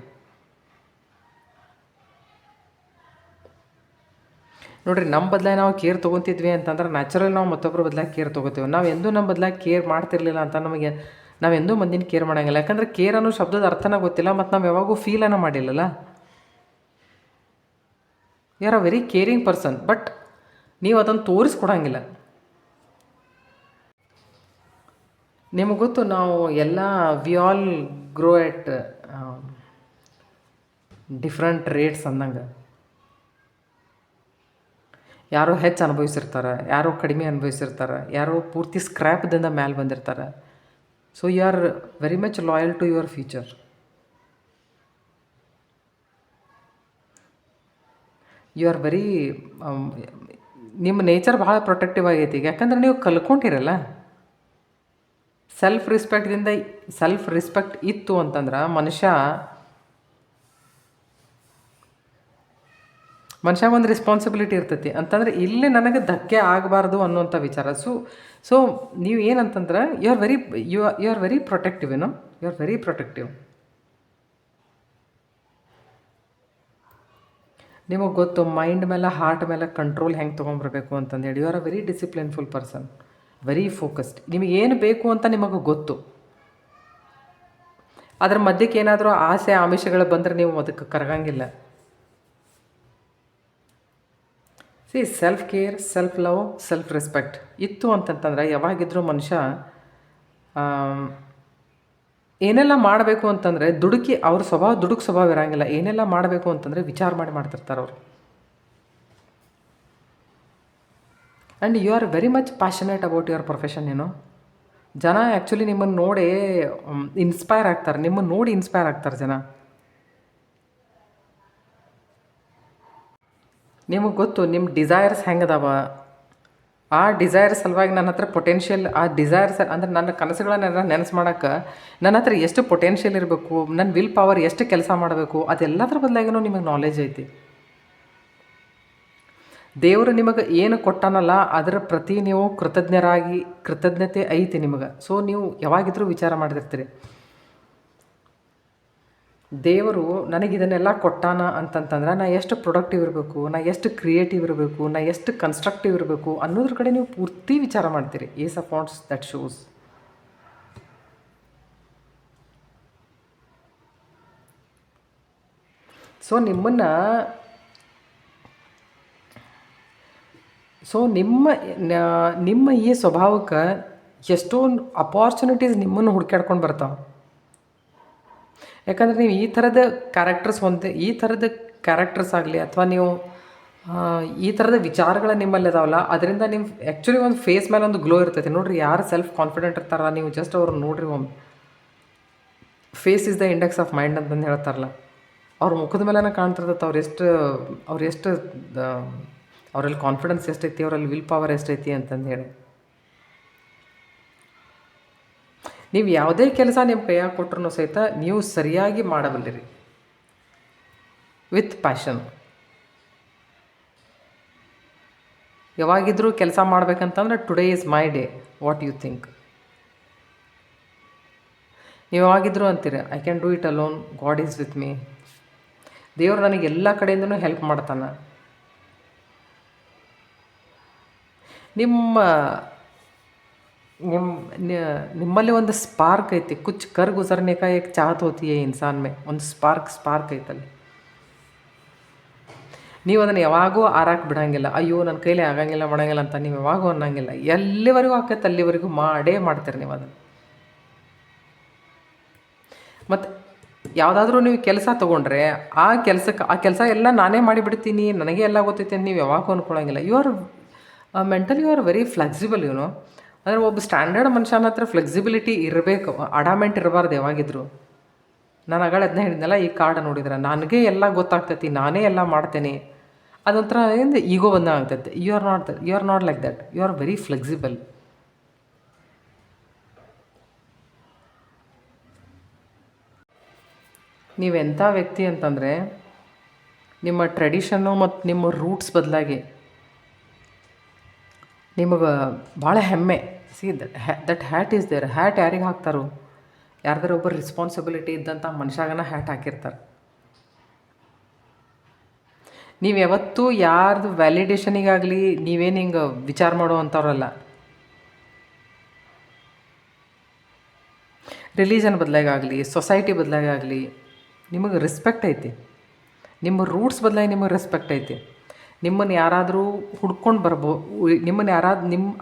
ನೋಡಿರಿ, ನಮ್ಮ ಬದಲಾಗಿ ನಾವು ಕೇರ್ ತೊಗೊತಿದ್ವಿ ಅಂತಂದ್ರೆ ನ್ಯಾಚುರಲ್ ನಾವು ಮತ್ತೊಬ್ಬರ ಬದಲಾಗಿ ಕೇರ್ ತೊಗೋತೀವಿ. ನಾವು ಎಂದೂ ನಮ್ಮ ಬದಲಾಗಿ ಕೇರ್ ಮಾಡ್ತಿರ್ಲಿಲ್ಲ ಅಂತ ನಾವೆಂದೂ ಮಂದಿನ ಕೇರ್ ಮಾಡೋಂಗಿಲ್ಲ. ಯಾಕಂದರೆ ಕೇರ್ ಅನ್ನೋ ಶಬ್ದದ ಅರ್ಥನ ಗೊತ್ತಿಲ್ಲ ಮತ್ತು ನಾವು ಯಾವಾಗೂ ಫೀಲನ್ನು ಮಾಡಿಲ್ಲಲ್ಲ. You are a very caring person, but ನೀವು ಅದನ್ನು ತೋರಿಸ್ಕೊಡಂಗಿಲ್ಲ. ನಿಮಗೆ ಗೊತ್ತು, ನಾವು ಎಲ್ಲ we all grow at different rates ಅಂದಂಗೆ. ಯಾರೋ ಹೆಚ್ಚು ಅನುಭವಿಸಿರ್ತಾರೆ, ಯಾರೋ ಕಡಿಮೆ ಅನುಭವಿಸಿರ್ತಾರೆ, ಯಾರೋ ಪೂರ್ತಿ ಸ್ಕ್ರ್ಯಾಪ್ದಿಂದ ಮ್ಯಾಲೆ ಬಂದಿರ್ತಾರೆ. So you are very much loyal to your future. You are very ನಿಮ್ಮ ನೇಚರ್ ಭಾಳ ಪ್ರೊಟೆಕ್ಟಿವ್ ಆಗೈತಿ. ಯಾಕಂದ್ರೆ ನೀವು ಕಲ್ಕೊಂಡಿರಲ್ಲ. ಸೆಲ್ಫ್ ರೆಸ್ಪೆಕ್ಟ್ ಇತ್ತು ಅಂತಂದ್ರೆ ಮನುಷ್ಯ ಮನುಷ್ಯಾಗ ಒಂದು ರೆಸ್ಪಾನ್ಸಿಬಿಲಿಟಿ ಇರ್ತೈತಿ ಅಂತಂದ್ರೆ ಇಲ್ಲಿ ನನಗೆ ಧಕ್ಕೆ ಆಗಬಾರ್ದು ಅನ್ನುವಂಥ ವಿಚಾರ. ಸೊ ನೀವು ಏನಂತಂದ್ರೆ you are very protective, you are very protective. ನಿಮಗೆ ಗೊತ್ತು ಮೈಂಡ್ ಮೇಲೆ ಹಾರ್ಟ್ ಮೇಲೆ ಕಂಟ್ರೋಲ್ ಹೆಂಗೆ ತೊಗೊಂಬರ್ಬೇಕು ಅಂತಂದೇಳಿ. You are a very disciplineful person, very focused. ನಿಮಗೆ ಏನು ಬೇಕು ಅಂತ ನಿಮಗೆ ಗೊತ್ತು. ಅದ್ರ ಮಧ್ಯಕ್ಕೆ ಏನಾದರೂ ಆಸೆ ಆಮಿಷಗಳು ಬಂದರೆ ನೀವು ಅದಕ್ಕೆ ಕರಗಂಗಿಲ್ಲ. Self care, self love, self respect ಇತ್ತು ಅಂತಂತಂದ್ರೆ ಯಾವಾಗಿದ್ರೂ ಮನುಷ್ಯ ಏನೆಲ್ಲ ಮಾಡಬೇಕು ಅಂತಂದರೆ ಅವ್ರ ದುಡುಕು ಸ್ವಭಾವ ಇರೋಂಗಿಲ್ಲ. ಏನೆಲ್ಲ ಮಾಡಬೇಕು ಅಂತಂದರೆ ವಿಚಾರ ಮಾಡ್ತಿರ್ತಾರೆ ಅವರು. And you are very much passionate about your profession. ಜನ ಆ್ಯಕ್ಚುಲಿ ನಿಮ್ಮನ್ನು ನೋಡಿ ಇನ್ಸ್ಪೈರ್ ಆಗ್ತಾರೆ, ನಿಮ್ಮನ್ನು ನೋಡಿ ಇನ್ಸ್ಪೈರ್ ಆಗ್ತಾರೆ ಜನ. ನಿಮಗೆ ಗೊತ್ತು ನಿಮ್ಮ ಡಿಸೈರ್ಸ್ ಹೆಂಗದಾವ. ಆ ಡಿಸೈರ್ ಸಲುವಾಗಿ ನನ್ನ ಹತ್ರ ಪೊಟೆನ್ಷಿಯಲ್, ಆ ಡಿಸೈರ್ಸ್ ಅಂದರೆ ನನ್ನ ಕನಸುಗಳನ್ನೆಲ್ಲ ನೆನಸು ಮಾಡೋಕ್ಕೆ ನನ್ನ ಹತ್ರ ಎಷ್ಟು ಪೊಟೆನ್ಷಿಯಲ್ ಇರಬೇಕು, ನನ್ನ ವಿಲ್ ಪವರ್ ಎಷ್ಟು ಕೆಲಸ ಮಾಡಬೇಕು, ಅದೆಲ್ಲದ್ರ ಬದಲಾಗಿನೂ ನಿಮಗೆ ನಾಲೆಜ್ ಐತಿ. ದೇವರು ನಿಮಗೆ ಏನು ಕೊಟ್ಟಾನಲ್ಲ ಅದರ ಪ್ರತಿ ನೀವು ಕೃತಜ್ಞತೆ ಐತಿ ನಿಮಗೆ. ಸೊ ನೀವು ಯಾವಾಗಿದ್ರೂ ವಿಚಾರ ಮಾಡಿರ್ತೀರಿ, ದೇವರು ನನಗಿದನ್ನೆಲ್ಲ ಕೊಟ್ಟಾನ ಅಂತಂತಂದ್ರೆ ನಾ ಎಷ್ಟು ಪ್ರೊಡಕ್ಟಿವ್ ಇರಬೇಕು, ನಾ ಎಷ್ಟು ಕ್ರಿಯೇಟಿವ್ ಇರಬೇಕು, ನಾ ಎಷ್ಟು ಕನ್ಸ್ಟ್ರಕ್ಟಿವ್ ಇರಬೇಕು ಅನ್ನೋದ್ರ ಕಡೆ ನೀವು ಪೂರ್ತಿ ವಿಚಾರ ಮಾಡ್ತೀರಿ. ಏಸ್ ಅ ಪಾಯಿಂಟ್ಸ್ ದಟ್ ಶೋಸ್. ಸೊ ನಿಮ್ಮ ಈ ಸ್ವಭಾವಕ್ಕೆ ಎಷ್ಟೊಂದು ಅಪಾರ್ಚುನಿಟೀಸ್ ನಿಮ್ಮನ್ನು ಹುಡ್ಕಾಡ್ಕೊಂಡು ಬರ್ತಾವೆ. ಯಾಕಂದರೆ ನೀವು ಈ ಥರದ ಕ್ಯಾರೆಕ್ಟರ್ಸ್ ಆಗಲಿ ಅಥವಾ ನೀವು ಈ ಥರದ ವಿಚಾರಗಳು ನಿಮ್ಮಲ್ಲಿ ಅದಾವಲ್ಲ, ಅದರಿಂದ ನೀವು ಆ್ಯಕ್ಚುಲಿ ಒಂದು ಫೇಸ್ ಮೇಲೆ ಒಂದು ಗ್ಲೋ ಇರ್ತೈತೆ. ನೋಡಿರಿ, ಯಾರು ಸೆಲ್ಫ್ ಕಾನ್ಫಿಡೆಂಟ್ ಇರ್ತಾರ ನೀವು ಜಸ್ಟ್ ಅವ್ರು ನೋಡಿರಿ ಒಮ್ಮೆ. Face is the index of mind ಅಂತಂದು ಹೇಳ್ತಾರಲ್ಲ, ಅವ್ರ ಮುಖದ ಮೇಲೆನೇ ಕಾಣ್ತಿರ್ತೈತೆ ಅವ್ರು ಎಷ್ಟು ಅವರಲ್ಲಿ ಕಾನ್ಫಿಡೆನ್ಸ್ ಎಷ್ಟೈತಿ, ಅವರಲ್ಲಿ ವಿಲ್ ಪವರ್ ಎಷ್ಟೈತಿ ಅಂತಂದು ಹೇಳಿ. ನೀವು ಯಾವುದೇ ಕೆಲಸ ನಿಮ್ಮ ಕೈಯಾಗ ಕೊಟ್ಟರು ಸಹಿತ ನೀವು ಸರಿಯಾಗಿ ಮಾಡಬಲ್ಲಿರಿ ವಿತ್ ಪ್ಯಾಷನ್. ಯಾವಾಗಿದ್ರೂ ಕೆಲಸ ಮಾಡ್ಬೇಕಂತಂದ್ರೆ today is my day, what you think. ನೀವು ಯಾವಾಗಿದ್ರೂ ಅಂತೀರ I can do it alone, God is with me. ದೇವರು ನನಗೆ ಎಲ್ಲ ಕಡೆಯಿಂದನೂ ಹೆಲ್ಪ್ ಮಾಡ್ತಾನೆ. ನಿಮ್ಮಲ್ಲಿ ಒಂದು ಸ್ಪಾರ್ಕ್ ಐತಿ. ಕುಚ್ ಕರ್ ಗುಜರ್ನೆ ಕಾ ಏಕ್ ಚಾಹತ್ ಹೋತಿ ಹೈ ಇನ್ಸಾನ್ ಮೇ. ಒಂದು ಸ್ಪಾರ್ಕ್ ಐತಲ್ಲಿ. ನೀವು ಅದನ್ನು ಯಾವಾಗೂ ಆರಾಕ್ ಬಿಡೋಂಗಿಲ್ಲ. ಅಯ್ಯೋ ನನ್ನ ಕೈಲಿ ಆಗಂಗಿಲ್ಲ ಮಾಡಂಗಿಲ್ಲ ಅಂತ ನೀವು ಯಾವಾಗೂ ಅನ್ನೋಂಗಿಲ್ಲ. ಎಲ್ಲಿವರೆಗೂ ಆಕೈತೆ ಅಲ್ಲಿವರೆಗೂ ಮಾಡ್ತೀರಿ ನೀವು ಅದನ್ನು. ಮತ್ತು ಯಾವುದಾದ್ರೂ ನೀವು ಕೆಲಸ ತೊಗೊಂಡ್ರೆ ಆ ಕೆಲಸ ಎಲ್ಲ ನಾನೇ ಮಾಡಿಬಿಡ್ತೀನಿ, ನನಗೆ ಎಲ್ಲ ಗೊತ್ತೈತಿ ಅಂತ ನೀವು ಯಾವಾಗೂ ಅಂದ್ಕೊಳ್ಳೋಂಗಿಲ್ಲ. Mentally you are very flexible. ಅಂದರೆ ಒಬ್ಬ ಸ್ಟ್ಯಾಂಡರ್ಡ್ ಮನುಷ್ಯನ ಹತ್ರ ಫ್ಲೆಕ್ಸಿಬಿಲಿಟಿ ಇರಬೇಕು, ಅಡಾಮೆಂಟ್ ಇರಬಾರ್ದು ಯಾವಾಗಿದ್ರು. ನಾನು ಆಗಳೇ ಅದನ್ನ ಹೇಳಿದ್ನಲ್ಲ, ಈ ಕಾರ್ಡ್ ನೋಡಿದ್ರೆ ನನಗೆ ಎಲ್ಲ ಗೊತ್ತಾಗ್ತೈತಿ, ನಾನೇ ಎಲ್ಲ ಮಾಡ್ತೇನೆ, ಅದೊಂಥರ ಏನು ಈಗೋ ಆಗ್ತೈತೆ. You are not like that. You are very flexible. ನೀವೆಂಥ ವ್ಯಕ್ತಿ ಅಂತಂದರೆ ನಿಮ್ಮ ಟ್ರೆಡಿಷನ್ನು ಮತ್ತು ನಿಮ್ಮ ರೂಟ್ಸ್ ಬದಲಾಗಿ ನಿಮಗೆ ಭಾಳ ಹೆಮ್ಮೆ. That hat is there. Hat ಯಾರಿಗೆ ಹಾಕ್ತಾರೋ? ಯಾರ್ದಾರ ಒಬ್ಬರು ರೆಸ್ಪಾನ್ಸಿಬಿಲಿಟಿ ಇದ್ದಂಥ ಮನುಷ್ಯಾಗನ ಹ್ಯಾಟ್ ಹಾಕಿರ್ತಾರೆ. ನೀವು ಯಾವತ್ತೂ ಯಾರ್ದು ವ್ಯಾಲಿಡೇಷನಿಗಾಗಲಿ ನೀವೇನು ಹಿಂಗೆ ವಿಚಾರ ಮಾಡುವಂಥವ್ರಲ್ಲ. ರಿಲೀಜನ್ ಬದಲಾಗಾಗಲಿ, ಸೊಸೈಟಿ ಬದಲಾಗಾಗಲಿ ನಿಮಗೆ ರೆಸ್ಪೆಕ್ಟ್ ಐತಿ. ನಿಮ್ಮ ರೂಟ್ಸ್ ಬದಲಾಗಿ ನಿಮಗೆ ರೆಸ್ಪೆಕ್ಟ್ ಐತಿ. ನಿಮ್ಮನ್ನು ಯಾರಾದರೂ ಹುಡ್ಕೊಂಡು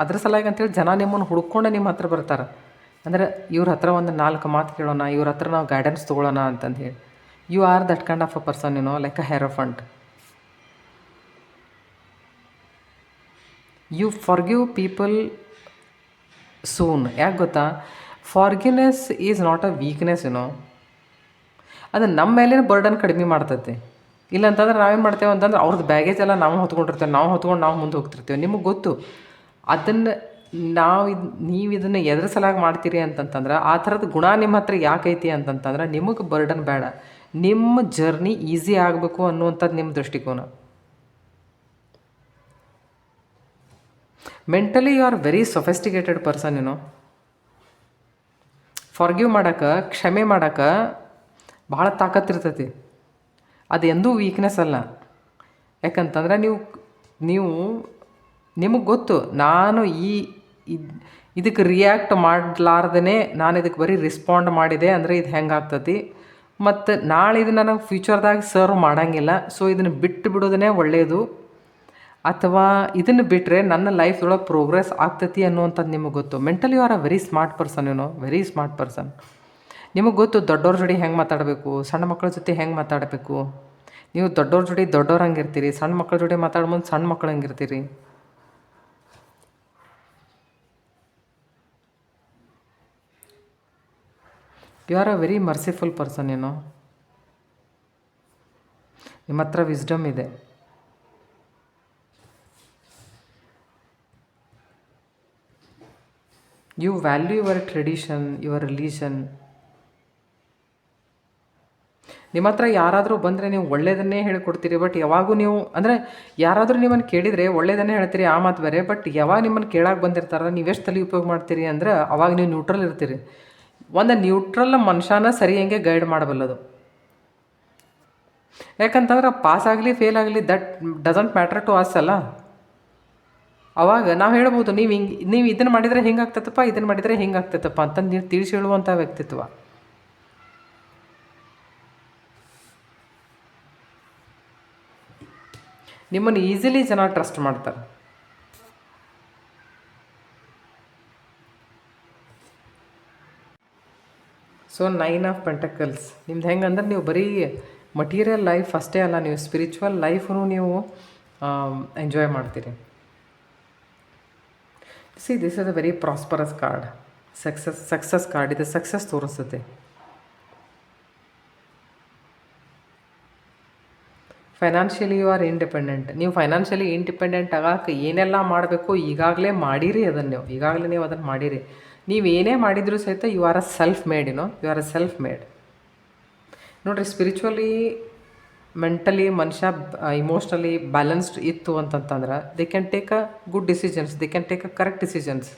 ಅದ್ರ ಸಲಾಗಿ ಅಂತೇಳಿ ಜನ ನಿಮ್ಮನ್ನು ಹುಡ್ಕೊಂಡು ನಿಮ್ಮ ಹತ್ರ ಬರ್ತಾರೆ. ಅಂದರೆ ಇವ್ರ ಹತ್ರ ಒಂದು 4 ಮಾತು ಕೇಳೋಣ, ಇವ್ರ ಹತ್ರ ನಾವು ಗೈಡೆನ್ಸ್ ತೊಗೊಳ್ಳೋಣ ಅಂತಂದು ಹೇಳಿ. You are that kind of a person, like a hierophant. You forgive people soon. ಯಾಕೆ ಗೊತ್ತಾ? Forgiveness is not a weakness. ಅದು ನಮ್ಮ ಮೇಲಿನ ಬರ್ಡನ್ ಕಡಿಮೆ ಮಾಡ್ತೈತೆ. ಇಲ್ಲಂತಂದ್ರೆ ನಾವೇನು ಮಾಡ್ತೇವೆ ಅಂತಂದ್ರೆ ಅವ್ರದ್ದು ಬ್ಯಾಗೇಜ್ ಎಲ್ಲ ನಾವು ಹೊತ್ಕೊಂಡಿರ್ತೇವೆ, ನಾವು ಮುಂದೆ ಹೋಗ್ತಿರ್ತೇವೆ. ನಿಮಗೆ ಗೊತ್ತು ಅದನ್ನು ನೀವು ಇದನ್ನು ಎದ್ರ ಸಲಾಗಿ ಮಾಡ್ತೀರಿ ಅಂತಂತಂದ್ರೆ ಆ ಥರದ ಗುಣ ನಿಮ್ಮ ಹತ್ರ ಯಾಕೈತಿ ಅಂತಂತಂದ್ರೆ ನಿಮಗೆ ಬರ್ಡನ್ ಬೇಡ, ನಿಮ್ಮ ಜರ್ನಿ ಈಸಿ ಆಗಬೇಕು ಅನ್ನುವಂಥದ್ದು ನಿಮ್ಮ ದೃಷ್ಟಿಕೋನ. Mentally you are very sophisticated person forgive ಮಾಡೋಕೆ, ಕ್ಷಮೆ ಮಾಡೋಕೆ ಭಾಳ ತಾಕತ್ತಿರ್ತೈತಿ. ಅದು ಎಂದೂ ವೀಕ್ನೆಸ್ ಅಲ್ಲ. ಯಾಕಂತಂದ್ರೆ ನೀವು ನಿಮಗೆ ಗೊತ್ತು, ನಾನು ಇದಕ್ಕೆ ರಿಯಾಕ್ಟ್ ಮಾಡಲಾರ್ದೇ ನಾನು ಇದಕ್ಕೆ ಬರೀ ರೆಸ್ಪಾಂಡ್ ಮಾಡಿದೆ ಅಂದರೆ ಇದು ಹೆಂಗೆ ಆಗ್ತತಿ, ಮತ್ತು ನಾಳೆ ಇದು ನನಗೆ ಫ್ಯೂಚರ್ದಾಗ ಸರ್ವ್ ಮಾಡೋಂಗಿಲ್ಲ. ಸೊ ಇದನ್ನು ಬಿಟ್ಟು ಬಿಡೋದೇ ಒಳ್ಳೆಯದು. ಅಥವಾ ಇದನ್ನು ಬಿಟ್ಟರೆ ನನ್ನ ಲೈಫ್ದೊಳಗೆ ಪ್ರೋಗ್ರೆಸ್ ಆಗ್ತತಿ ಅನ್ನುವಂಥದ್ದು ನಿಮಗೆ ಗೊತ್ತು. Mentally you are a very smart person, very smart person. ನಿಮಗೆ ಗೊತ್ತು ದೊಡ್ಡವ್ರ ಜೋಡಿ ಹೆಂಗೆ ಮಾತಾಡಬೇಕು, ಸಣ್ಣ ಮಕ್ಕಳ ಜೊತೆ ಹೆಂಗೆ ಮಾತಾಡಬೇಕು. ನೀವು ದೊಡ್ಡವ್ರ ಜೋಡಿ ದೊಡ್ಡವ್ರು ಹಂಗಿರ್ತೀರಿ, ಸಣ್ಣ ಮಕ್ಕಳ ಜೋಡಿ ಮಾತಾಡೋ ಮುಂದೆ ಸಣ್ಣ ಮಕ್ಕಳು ಹಂಗಿರ್ತೀರಿ. You are a very merciful person. ನಿಮ್ಮ ಹತ್ರ ವಿಸ್ಡಮ್ ಇದೆ. You value your tradition, your religion. ನಿಮ್ಮ ಹತ್ರ ಯಾರಾದರೂ ಬಂದರೆ ನೀವು ಒಳ್ಳೆಯದನ್ನೇ ಹೇಳಿಕೊಡ್ತೀರಿ. ಬಟ್ ಯಾವಾಗೂ ನೀವು ಅಂದರೆ ಯಾರಾದರೂ ನಿಮ್ಮನ್ನು ಕೇಳಿದರೆ ಒಳ್ಳೆಯದನ್ನೇ ಹೇಳ್ತೀರಿ, ಆ ಮಾತು ಬೇರೆ. ಬಟ್ ಯಾವಾಗ ನಿಮ್ಮನ್ನು ಕೇಳಕ್ಕೆ ಬಂದಿರ್ತಾರ, ನೀವು ಎಷ್ಟು ತಲೆ ಉಪಯೋಗ ಮಾಡ್ತೀರಿ ಅಂದ್ರೆ ಅವಾಗ ನೀವು ನ್ಯೂಟ್ರಲ್ ಇರ್ತೀರಿ. ಒಂದು ನ್ಯೂಟ್ರಲ್ ಮನುಷ್ಯನ ಸರಿ ಹೆಂಗೆ ಗೈಡ್ ಮಾಡಬಲ್ಲದು. ಯಾಕಂತಂದ್ರೆ ಪಾಸ್ ಆಗಲಿ ಫೇಲ್ ಆಗಲಿ that doesn't matter to us ಅಲ್ಲ. ಅವಾಗ ನಾವು ಹೇಳ್ಬೋದು, ನೀವು ಇದನ್ನು ಮಾಡಿದರೆ ಹಿಂಗೆ ಆಗ್ತೈತಪ್ಪ, ಇದನ್ನು ಮಾಡಿದರೆ ಹಿಂಗೆ ಆಗ್ತೈತಪ್ಪ ಅಂತ ನೀವು ತಿಳಿಸಿ ಹೇಳುವಂಥ ವ್ಯಕ್ತಿತ್ವ. ನಿಮ್ಮನ್ನು ಈಸಿಲಿ ಜನ ಟ್ರಸ್ಟ್ ಮಾಡ್ತಾರೆ. ಸೊ 9 ಆಫ್ ಪೆಂಟಕಲ್ಸ್ ನಿಮ್ದು ಹೆಂಗಂದ್ರೆ ನೀವು ಬರೀ ಮಟೀರಿಯಲ್ ಲೈಫ್ ಅಷ್ಟೇ ಅಲ್ಲ, ನೀವು ಸ್ಪಿರಿಚುವಲ್ ಲೈಫನ್ನು ನೀವು ಎಂಜಾಯ್ ಮಾಡ್ತೀರಿ. See this is a very prosperous card, success card. ಇದು ಸಕ್ಸಸ್ ತೋರಿಸ್ತದೆ. Financially you are independent. ನೀವು ಫೈನಾನ್ಷಿಯಲಿ ಇಂಡಿಪೆಂಡೆಂಟ್ ಆಗಕ್ಕೆ ಏನೆಲ್ಲ ಮಾಡಬೇಕು ಈಗಾಗಲೇ ಮಾಡಿರಿ. ಈಗಾಗಲೇ ನೀವು ಅದನ್ನು ಮಾಡಿರಿ. ನೀವು ಏನೇ ಮಾಡಿದರೂ ಸಹಿತ you are a self made. You are a self made. ನೋಡಿರಿ, ಸ್ಪಿರಿಚುವಲಿ ಮೆಂಟಲಿ ಮನುಷ್ಯ ಇಮೋಷ್ನಲಿ ಬ್ಯಾಲೆನ್ಸ್ಡ್ ಇತ್ತು ಅಂತಂತಂದ್ರೆ they can take a good decisions, they can take a correct decisions.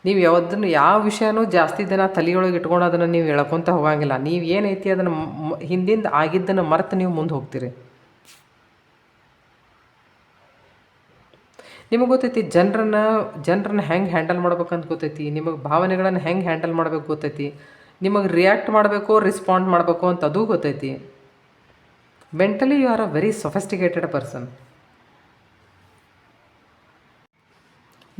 ನೀವು ಯಾವ ವಿಷಯನೂ ಜಾಸ್ತಿ ದಿನ ತಲೆಯೊಳಗೆ ಇಟ್ಕೊಂಡು ಅದನ್ನು ನೀವು ಹೇಳ್ಕೊತ ಹೋಗಂಗಿಲ್ಲ. ನೀವು ಏನೈತಿ ಅದನ್ನು ಹಿಂದಿಂದ ಆಗಿದ್ದನ್ನು ಮರೆತು ನೀವು ಮುಂದೆ ಹೋಗ್ತೀರಿ. ನಿಮಗೆ ಗೊತ್ತೈತಿ ಜನರನ್ನ ಹೆಂಗೆ ಹ್ಯಾಂಡಲ್ ಮಾಡ್ಬೇಕಂತ ಗೊತ್ತೈತಿ. ನಿಮಗೆ ಭಾವನೆಗಳನ್ನು ಹೆಂಗೆ ಹ್ಯಾಂಡಲ್ ಮಾಡ್ಬೇಕು ಗೊತ್ತೈತಿ. ನಿಮಗೆ ರಿಯಾಕ್ಟ್ ಮಾಡಬೇಕು, ರೆಸ್ಪಾಂಡ್ ಮಾಡಬೇಕು ಅಂತ ಅದು ಗೊತ್ತೈತಿ. Mentally you are a very sophisticated person.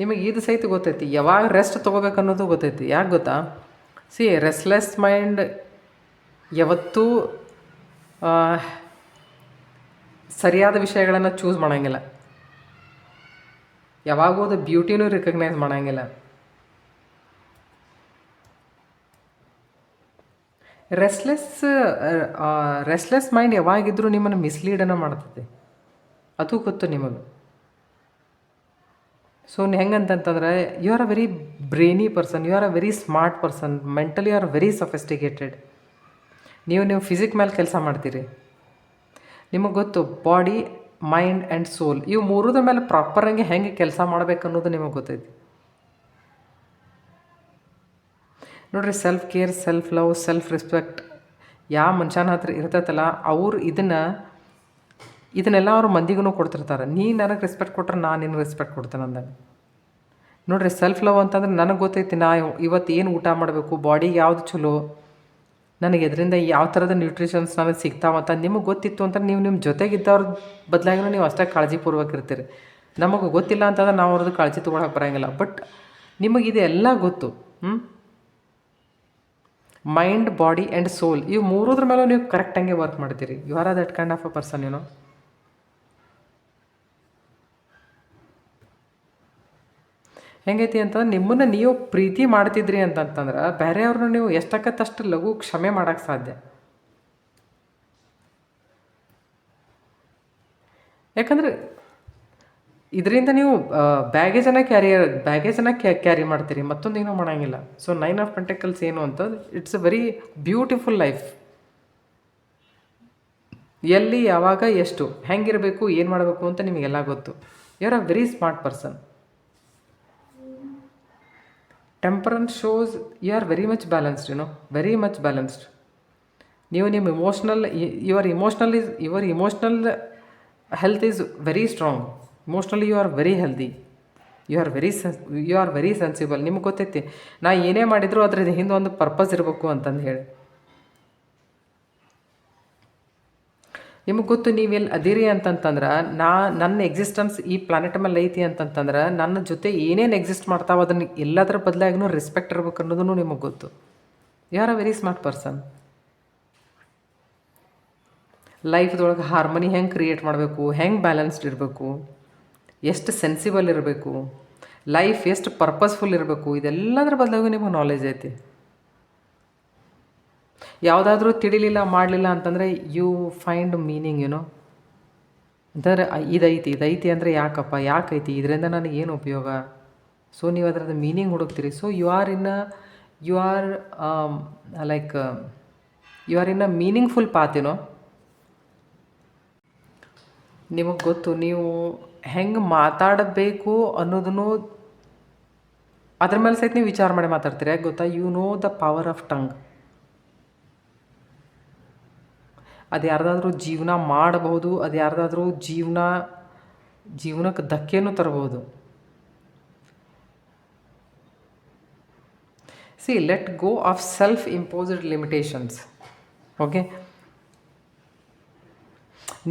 ನಿಮಗೆ ಇದು ಸಹಿತ ಗೊತ್ತೈತಿ ಯಾವಾಗ ರೆಸ್ಟ್ ತೊಗೋಬೇಕು ಅನ್ನೋದು ಗೊತ್ತೈತಿ. ಯಾಕೆ ಗೊತ್ತಾ? ಸಿ ರೆಸ್ಟ್ಲೆಸ್ ಮೈಂಡ್ ಯಾವತ್ತೂ ಸರಿಯಾದ ವಿಷಯಗಳನ್ನು ಚೂಸ್ ಮಾಡೋಂಗಿಲ್ಲ. ಯಾವಾಗೂ ಅದು ಬ್ಯೂಟಿನೂ ರಿಕಗ್ನೈಸ್ ಮಾಡೋಂಗಿಲ್ಲ. ರೆಸ್ಟ್ಲೆಸ್ ಮೈಂಡ್ ಯಾವಾಗಿದ್ರೂ ನಿಮ್ಮನ್ನು ಮಿಸ್ಲೀಡನ್ನು ಮಾಡ್ತದೆ. ಅದು ಗೊತ್ತು ನಿಮಗೆ. ಸೊ ಹೆಂಗಂತಂತಂದ್ರೆ you are a very brainy person, you are a very smart person, mentally you are very sophisticated. ನೀವು ಫಿಸಿಕ್ ಮೇಲೆ ಕೆಲಸ ಮಾಡ್ತೀರಿ. ನಿಮಗೆ ಗೊತ್ತು ಬಾಡಿ, ಮೈಂಡ್ ಆ್ಯಂಡ್ ಸೋಲ್ ಇವು ಮೂರದ ಮೇಲೆ ಪ್ರಾಪರಾಗಿ ಹೆಂಗೆ ಕೆಲಸ ಮಾಡಬೇಕು ಅನ್ನೋದು ನಿಮಗೆ ಗೊತ್ತೈತಿ. ನೋಡಿರಿ, self care, self love, self respect ಯಾವ ಮನುಷ್ಯನ ಹತ್ರ ಇರ್ತೈತಲ್ಲ ಅವ್ರು ಇದನ್ನೆಲ್ಲ ಅವ್ರು ಮಂದಿಗೂ ಕೊಡ್ತಿರ್ತಾರೆ. ನೀ ನನಗೆ ರೆಸ್ಪೆಕ್ಟ್ ಕೊಟ್ರೆ ನಾನು ನಿನಗೆ ರೆಸ್ಪೆಕ್ಟ್ ಕೊಡ್ತೇನೆ ಅಂದಾಗ. ನೋಡಿರಿ, ಸೆಲ್ಫ್ ಲವ್ ಅಂತಂದ್ರೆ ನನಗೆ ಗೊತ್ತೈತಿ ನಾ ಇವತ್ತು ಏನು ಊಟ ಮಾಡಬೇಕು, ಬಾಡಿಗೆ ಯಾವುದು ಚಲೋ, ನನಗೆ ಇದರಿಂದ ಯಾವ ಥರದ ನ್ಯೂಟ್ರಿಷನ್ಸ್ ನನಗೆ ಸಿಗ್ತಾವಂತ ನಿಮಗೆ ಗೊತ್ತಿತ್ತು ಅಂತ ನೀವು ನಿಮ್ಮ ಜೊತೆಗಿದ್ದವ್ರ ಬದಲಾಗಿನೂ ನೀವು ಅಷ್ಟೇ ಕಾಳಜಿಪೂರ್ವಕ ಇರ್ತೀರಿ. ನಮಗೆ ಗೊತ್ತಿಲ್ಲ ಅಂತಂದ್ರೆ ನಾವು ಅವ್ರದ್ದು ಕಾಳಜಿ ತೊಗೊಳಕ್ಕೆ ಬರೋಂಗಿಲ್ಲ. ಬಟ್ ನಿಮಗಿದೆಲ್ಲ ಗೊತ್ತು. ಮೈಂಡ್, ಬಾಡಿ ಆ್ಯಂಡ್ ಸೋಲ್ ಇವು ಮೂರದ್ರ ಮೇಲೂ ನೀವು ಕರೆಕ್ಟಂಗೆ ವರ್ಕ್ ಮಾಡ್ತೀರಿ. You are that kind of a person. ಹೆಂಗೈತಿ ಅಂತಂದ್ರೆ ನಿಮ್ಮನ್ನು ನೀವು ಪ್ರೀತಿ ಮಾಡ್ತಿದ್ರಿ ಅಂತಂತಂದ್ರೆ ಬೇರೆಯವ್ರನ್ನ ನೀವು ಎಷ್ಟಕ್ಕತ್ತಷ್ಟು ಲಘು ಕ್ಷಮೆ ಮಾಡೋಕ್ಕೆ ಸಾಧ್ಯ. ಯಾಕಂದರೆ ಇದರಿಂದ ನೀವು ಬ್ಯಾಗೇಜನ್ನು ಕ್ಯಾರಿ ಮಾಡ್ತೀರಿ, ಮತ್ತೊಂದೇನೂ ಮಾಡೋಂಗಿಲ್ಲ. ಸೊ 9 ಆಫ್ ಪೆಂಟಕಲ್ಸ್ ಏನು ಅಂತ, it's a very beautiful life. ಎಲ್ಲಿ ಯಾವಾಗ ಎಷ್ಟು ಹೆಂಗಿರಬೇಕು ಏನು ಮಾಡಬೇಕು ಅಂತ ನಿಮಗೆಲ್ಲ ಗೊತ್ತು. You are a very smart person. Temperance shows you are very much balanced, very much balanced. ನೀವು ನಿಮ್ಮ your emotional health is very strong. Emotionally you are very healthy. You are very sensible. ನಿಮ್ಗೆ ಗೊತ್ತೈತಿ ನಾ ಏನೇ ಮಾಡಿದರೂ ಅದ್ರ ಹಿಂದೆ ಒಂದು ಪರ್ಪಸ್ ಇರಬೇಕು ಅಂತಂದು ಹೇಳಿ. ನಿಮಗೆ ಗೊತ್ತು ನೀವೆಲ್ಲಿ ಅದಿರಿ ಅಂತಂತಂದ್ರೆ ನನ್ನ ಎಕ್ಸಿಸ್ಟೆನ್ಸ್ ಈ ಪ್ಲಾನೆಟ್ ಮೇಲೆ ಐತಿ ಅಂತಂತಂದ್ರೆ ನನ್ನ ಜೊತೆ ಏನೇನು ಎಕ್ಸಿಸ್ಟ್ ಮಾಡ್ತಾವೆ ಅದನ್ನು ಎಲ್ಲದರ ಬದಲಾಗಿನೂ ರೆಸ್ಪೆಕ್ಟ್ ಇರ್ಬೇಕು ಅನ್ನೋದನ್ನು ನಿಮಗೆ ಗೊತ್ತು. You are a very smart person. ಲೈಫ್ದೊಳಗೆ ಹಾರ್ಮನಿ ಹೆಂಗೆ ಕ್ರಿಯೇಟ್ ಮಾಡಬೇಕು, ಹೆಂಗೆ ಬ್ಯಾಲೆನ್ಸ್ಡ್ ಇರಬೇಕು, ಎಷ್ಟು ಸೆನ್ಸಿಬಲ್ ಇರಬೇಕು, ಲೈಫ್ ಎಷ್ಟು ಪರ್ಪಸ್ಫುಲ್ ಇರಬೇಕು, ಇದೆಲ್ಲದರ ಬದಲಾಗೂ ನಿಮಗೆ ನಾಲೆಜ್ ಐತಿ. ಯಾವುದಾದ್ರೂ ತಿಳಿಲಿಲ್ಲ ಮಾಡಲಿಲ್ಲ ಅಂತಂದರೆ ಯು ಫೈಂಡ್ ಮೀನಿಂಗ್ ಅಂತಂದರೆ ಇದೈತಿ ಅಂದರೆ ಯಾಕೈತಿ ಇದರಿಂದ ನನಗೇನು ಉಪಯೋಗ. ಸೊ ನೀವು ಅದರದ್ದು ಮೀನಿಂಗ್ ಹುಡುಕ್ತೀರಿ. So you are in a meaningful path. ನಿಮಗೆ ಗೊತ್ತು ನೀವು ಹೆಂಗೆ ಮಾತಾಡಬೇಕು ಅನ್ನೋದನ್ನು ಅದ್ರ ಮೇಲೆ ಸಹಿತ ನೀವು ವಿಚಾರ ಮಾಡಿ ಮಾತಾಡ್ತೀರಿ. ಯಾಕೆ ಗೊತ್ತಾ? You know the power of tongue. ಅದು ಯಾರ್ದಾದ್ರೂ ಜೀವನ ಮಾಡಬಹುದು, ಅದು ಯಾರ್ದಾದ್ರೂ ಜೀವನಕ್ಕೆ ಧಕ್ಕೆನೂ ತರಬಹುದು. Let go of self imposed limitations. Okay,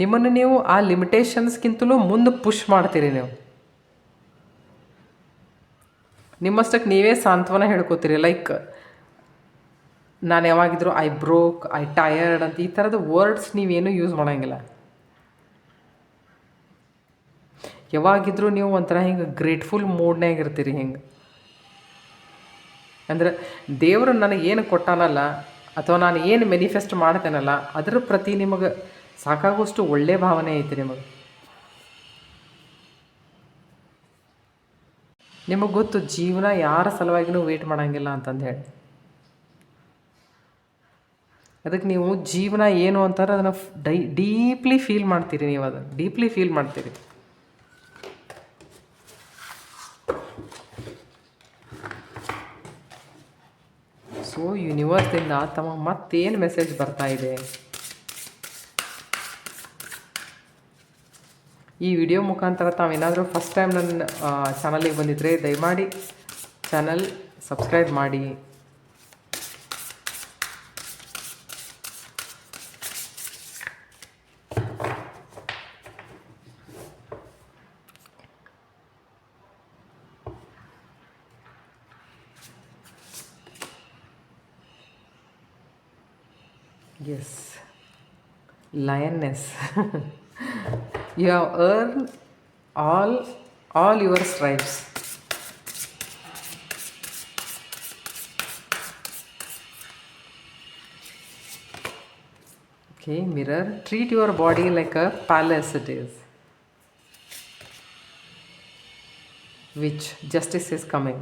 ನಿಮ್ಮನ್ನು ನೀವು ಆ ಲಿಮಿಟೇಷನ್ಸ್ಗಿಂತಲೂ ಮುಂದೆ ಪುಷ್ ಮಾಡ್ತೀರಿ. ನೀವು ನಿಮ್ಮಷ್ಟಕ್ಕೆ ನೀವೇ ಸಾಂತ್ವನ ಹೇಳ್ಕೊತೀರಿ. ಲೈಕ್ ನಾನು ಯಾವಾಗಿದ್ರು ಐ ಬ್ರೋಕ್, ಐ ಟಯರ್ಡ್ ಅಂತ ಈ ಥರದ ವರ್ಡ್ಸ್ ನೀವೇನು ಯೂಸ್ ಮಾಡೋಂಗಿಲ್ಲ. ಯಾವಾಗಿದ್ರೂ ನೀವು ಒಂಥರ ಹಿಂಗೆ ಗ್ರೇಟ್ಫುಲ್ ಮೂಡ್ನಾಗ ಇರ್ತೀರಿ. ಹಿಂಗೆ ಅಂದರೆ ದೇವರು ನನಗೇನು ಕೊಟ್ಟಾನಲ್ಲ ಅಥವಾ ನಾನು ಏನು ಮ್ಯಾನಿಫೆಸ್ಟ್ ಮಾಡ್ತೇನಲ್ಲ ಅದ್ರ ಪ್ರತಿ ನಿಮಗೆ ಸಾಕಾಗುವಷ್ಟು ಒಳ್ಳೆಯ ಭಾವನೆ ಐತಿ. ನಿಮಗೆ ಗೊತ್ತು ಜೀವನ ಯಾರ ಸಲುವಾಗಿನೂ ವೇಟ್ ಮಾಡೋಂಗಿಲ್ಲ ಅಂತಂದು ಹೇಳಿ. ಅದಕ್ಕೆ ನೀವು ಜೀವನ ಏನು ಅಂತಾರೆ ಅದನ್ನು ಡೀಪ್ಲಿ ಫೀಲ್ ಮಾಡ್ತೀರಿ. ನೀವು ಅದನ್ನು ಡೀಪ್ಲಿ ಫೀಲ್ ಮಾಡ್ತೀರಿ. ಸೊ ಯೂನಿವರ್ಸಿಂದ ಮತ್ತೇನು ಮೆಸೇಜ್ ಬರ್ತಾ ಇದೆ? ಈ ವಿಡಿಯೋ ಮುಖಾಂತರ ತಾವೇನಾದರೂ ಫಸ್ಟ್ ಟೈಮ್ ನನ್ನ ಚಾನಲಿಗೆ ಬಂದಿದ್ದರೆ ದಯಮಾಡಿ ಚಾನಲ್ ಸಬ್ಸ್ಕ್ರೈಬ್ ಮಾಡಿ. Yes, lioness. You have earned all your stripes. Okay, mirror. Treat your body like a palace it is. Which justice is coming.